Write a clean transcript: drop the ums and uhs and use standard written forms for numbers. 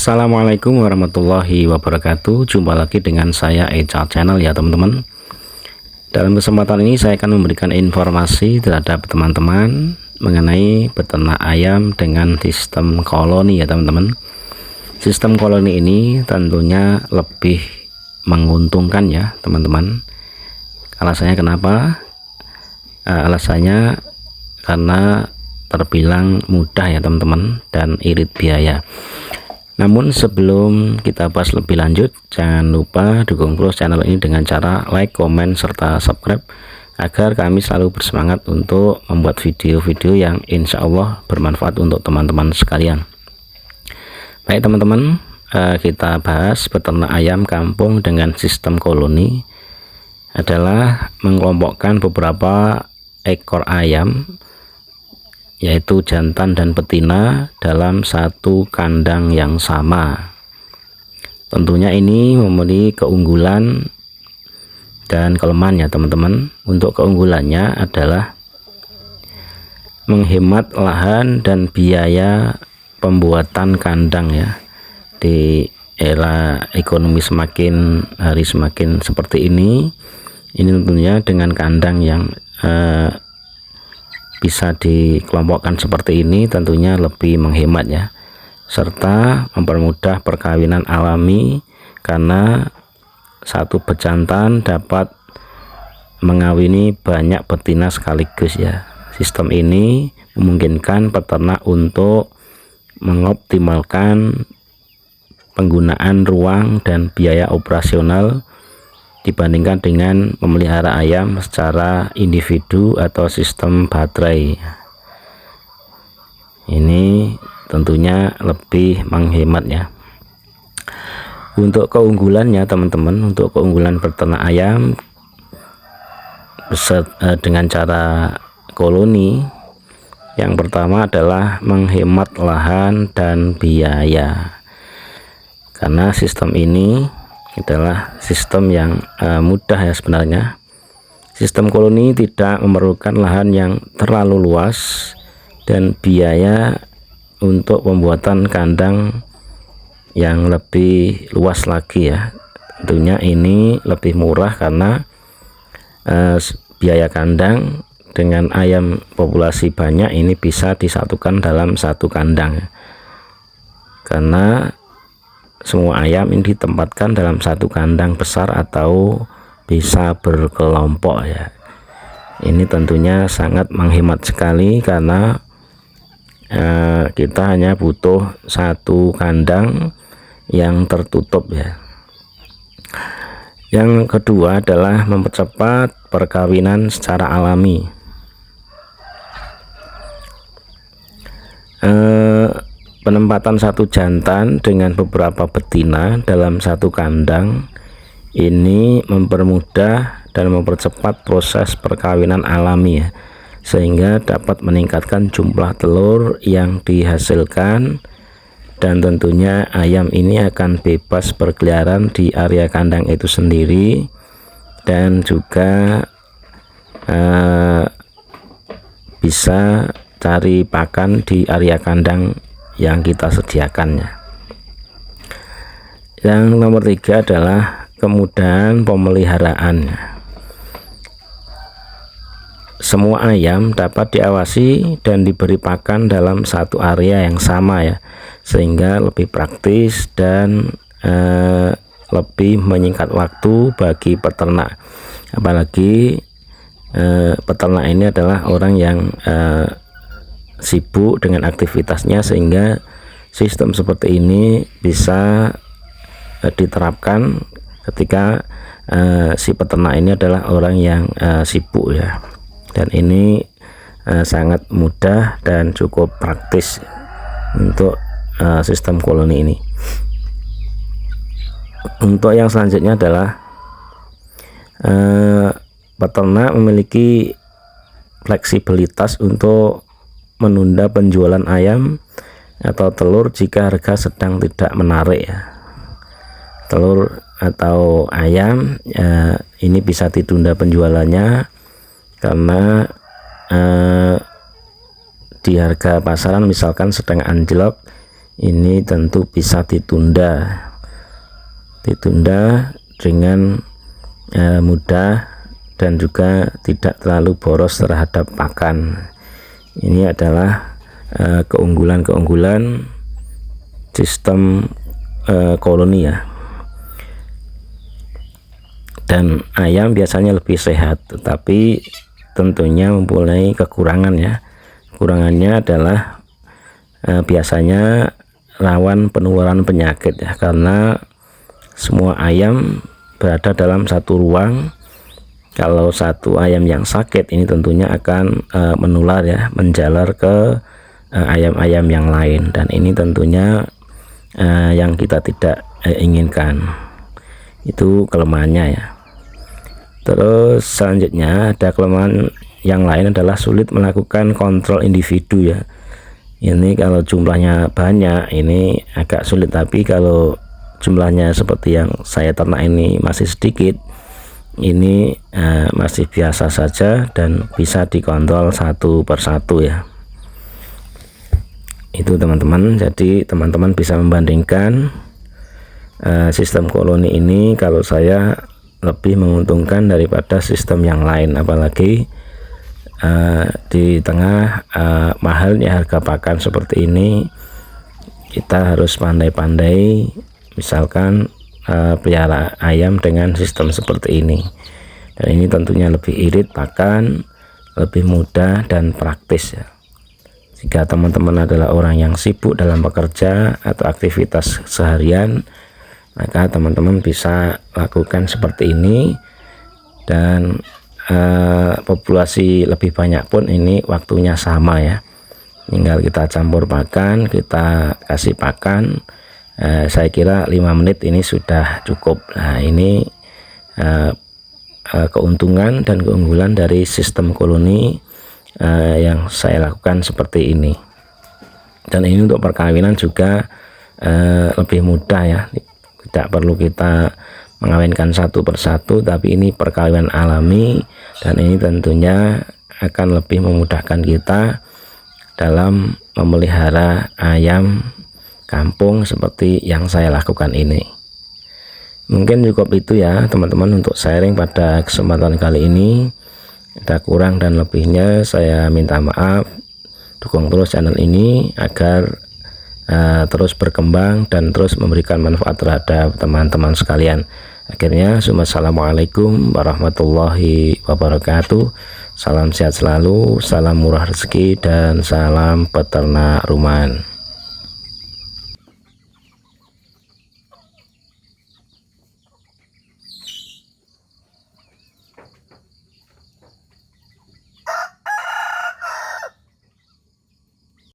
Assalamualaikum warahmatullahi wabarakatuh. Jumpa lagi dengan saya Echa Channel ya teman-teman. Dalam kesempatan ini saya akan memberikan informasi terhadap teman-teman mengenai peternak ayam dengan sistem koloni ya teman-teman. Sistem koloni ini tentunya lebih menguntungkan ya teman-teman. Alasannya kenapa? Alasannya karena terbilang mudah ya teman-teman dan irit biaya. Namun sebelum kita bahas lebih lanjut, jangan lupa dukung terus channel ini dengan cara like, komen, serta subscribe agar kami selalu bersemangat untuk membuat video-video yang insya Allah bermanfaat untuk teman-teman sekalian. Baik teman-teman, kita bahas peternak ayam kampung dengan sistem koloni adalah mengelompokkan beberapa ekor ayam yaitu jantan dan betina dalam satu kandang yang sama. Tentunya ini memiliki keunggulan dan kelemahan ya teman-teman. Untuk keunggulannya adalah menghemat lahan dan biaya pembuatan kandang ya. Di era ekonomi semakin hari semakin seperti ini tentunya dengan kandang yang bisa dikelompokkan seperti ini tentunya lebih menghemat ya, serta mempermudah perkawinan alami karena satu bejantan dapat mengawini banyak betina sekaligus ya. Sistem ini memungkinkan peternak untuk mengoptimalkan penggunaan ruang dan biaya operasional dibandingkan dengan memelihara ayam secara individu atau sistem baterai. Ini tentunya lebih menghemat ya. Untuk keunggulannya teman-teman, untuk keunggulan peternak ayam dengan cara koloni, yang pertama adalah menghemat lahan dan biaya. Karena sistem ini adalah sistem yang mudah ya sebenarnya. Sistem koloni tidak memerlukan lahan yang terlalu luas dan biaya untuk pembuatan kandang yang lebih luas lagi ya. Tentunya ini lebih murah karena biaya kandang dengan ayam populasi banyak ini bisa disatukan dalam satu kandang ya. Karena semua ayam ini ditempatkan dalam satu kandang besar atau bisa berkelompok ya. Ini tentunya sangat menghemat sekali karena kita hanya butuh satu kandang yang tertutup ya. Yang kedua adalah mempercepat perkawinan secara alami. Penempatan satu jantan dengan beberapa betina dalam satu kandang ini mempermudah dan mempercepat proses perkawinan alami ya, sehingga dapat meningkatkan jumlah telur yang dihasilkan dan tentunya ayam ini akan bebas berkeliaran di area kandang itu sendiri dan juga bisa cari pakan di area kandang yang kita sediakannya. Yang nomor 3 adalah kemudahan pemeliharaan. Semua ayam dapat diawasi dan diberi pakan dalam satu area yang sama ya, sehingga lebih praktis dan lebih menyingkat waktu bagi peternak. Apalagi peternak ini adalah orang yang sibuk dengan aktivitasnya, sehingga sistem seperti ini bisa diterapkan ketika si peternak ini adalah orang yang sibuk ya. Dan ini sangat mudah dan cukup praktis untuk sistem koloni ini. Untuk yang selanjutnya adalah peternak memiliki fleksibilitas untuk menunda penjualan ayam atau telur jika harga sedang tidak menarik ya. Telur atau ayam ini bisa ditunda penjualannya karena di harga pasaran misalkan sedang anjlok, ini tentu bisa ditunda dengan mudah dan juga tidak terlalu boros terhadap pakan. Ini adalah keunggulan sistem koloni ya. Dan ayam biasanya lebih sehat, tetapi tentunya mempunyai kekurangan ya. Kekurangannya adalah biasanya rawan penularan penyakit ya, karena semua ayam berada dalam satu ruang. Kalau satu ayam yang sakit ini tentunya akan menular ya, menjalar ke ayam-ayam yang lain, dan ini tentunya yang kita tidak inginkan. Itu kelemahannya ya. Terus selanjutnya ada kelemahan yang lain adalah sulit melakukan kontrol individu ya. Ini kalau jumlahnya banyak ini agak sulit, tapi kalau jumlahnya seperti yang saya ternak ini masih sedikit, ini masih biasa saja dan bisa dikontrol satu persatu ya. Itu teman-teman, jadi teman-teman bisa membandingkan sistem koloni ini. Kalau saya lebih menguntungkan daripada sistem yang lain, apalagi di tengah mahalnya harga pakan seperti ini, kita harus pandai-pandai misalkan pelihara ayam dengan sistem seperti ini. Dan ini tentunya lebih irit pakan, lebih mudah dan praktis ya. Jika teman-teman adalah orang yang sibuk dalam bekerja atau aktivitas seharian, maka teman-teman bisa lakukan seperti ini. Dan populasi lebih banyak pun ini waktunya sama ya, tinggal kita campur pakan, kita kasih pakan, saya kira 5 menit ini sudah cukup. Nah, ini keuntungan dan keunggulan dari sistem koloni yang saya lakukan seperti ini. Dan ini untuk perkawinan juga lebih mudah ya, tidak perlu kita mengawinkan satu persatu, tapi ini perkawinan alami, dan ini tentunya akan lebih memudahkan kita dalam memelihara ayam kampung seperti yang saya lakukan ini. Mungkin cukup itu ya teman-teman untuk sharing pada kesempatan kali ini. Ada kurang dan lebihnya saya minta maaf. Dukung terus channel ini agar terus berkembang dan terus memberikan manfaat terhadap teman-teman sekalian. Akhirnya, assalamualaikum warahmatullahi wabarakatuh. Salam sehat selalu, salam murah rezeki, dan salam peternak rumahan.